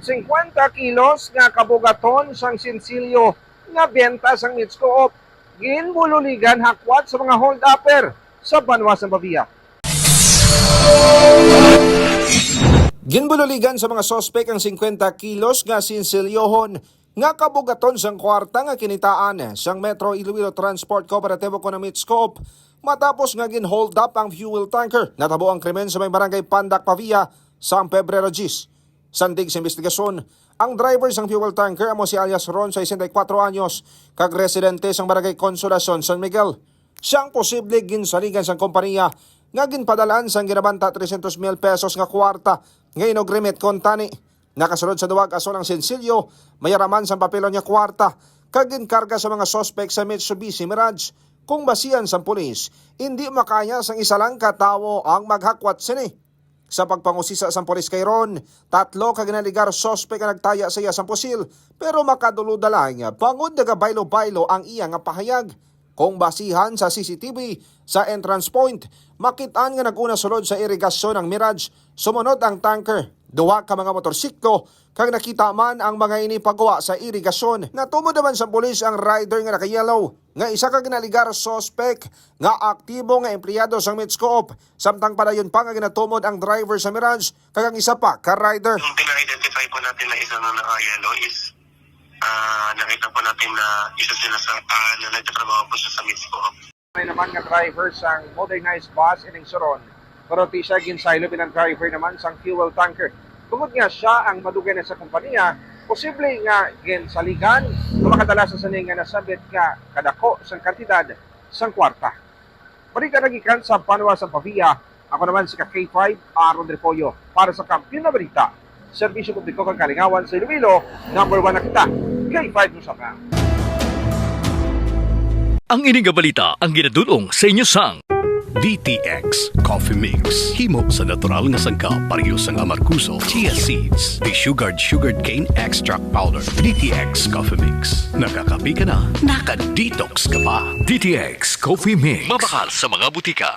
50 kilos nga kabugaton sang sinsilyo nga benta sang Mits Co-op. Ginbululigan hakwat sa mga hold-upper sa Banwas ng Pavia. Ginbululigan sa mga sospek ang 50 kilos nga sinsilyohon nga kabugaton sang kwarta nga kinitaan sang Metro Iloilo Transport Cooperativo ng Mits Co-op matapos nga gin-hold up ang fuel tanker. Natabo ang krimen sa may barangay Pandak, Pavia sang Pebrero 10. Sandig sa investigasyon, ang driver sang fuel tanker amo si alias Ron, 64 anyos, kag residente sang barangay Consolacion, San Miguel. Siyang posible ginsaligan sang kompanya nga ginpadalaan sang ginabanta 300,000 pesos nga kwarta nga inogrimit kon tani. Nakasunod sa duwag aso ng sensilyo, mayaraman sang papelon nga kwarta kag ginkarga sa mga sospek sa Mitsubishi Mirage. Kung basihan sang pulis, hindi makaya sang isa lang katawo ang maghakwat sini. Sa pagpangusisa sang polis kay Ron, 3 ka ginaligar sospek nga nagtaya sa iya sang pusil, pero makaduludalay pangod naga baylo-baylo ang iya nga pahayag. Kung basihan sa CCTV sa entrance point, makitaan nga naguna sulod sa irigasyon ng Mirage, sumunod ang tanker. 2 ka mga motorsiklo, kag nakita man ang mga ini pagawa sa irigasyon. Natumod naman sa pulis ang rider nga naka-yellow, nga isa ka ginaligar sospek nga aktibo nga empleyado sang Mits Co-op. Samtang padayon pa nga ginatumod ang driver sa Mirage, kag ang isa pa ka rider. Yung tina-identify po natin na isa na naka-yellow is nakita po natin na isa sila sa na nagtatrabaho po siya sa Mits Co-op. May naman nga driver sang modernized bus ining Soron, pero ti siya ginsaylo bilang driver naman sang fuel tanker. Tungod nga siya ang madugay na sa kompanya, posible nga ginsaligan na makadala sa saning nga nasabit nga kadako sang kantidad sang kwarta. Balik na nagikan sa Banwas ng Pavia, ako naman si K5 Aaron Repollo para sa Kampiyon na Balita, Serbisyo Publiko kang Kalingawan sa Iloilo, number 1 na kita, K5 Nusaka. Ang ining balita ang ginadulong sa inyo sang DTX Coffee Mix. Himo sa natural nga sangka pareho sang amarkuso, chia seeds, sugared cane extract powder. DTX Coffee Mix. Nakakapi ka na, naka-detox ka pa. DTX Coffee Mix. Mabakal sa mga butika.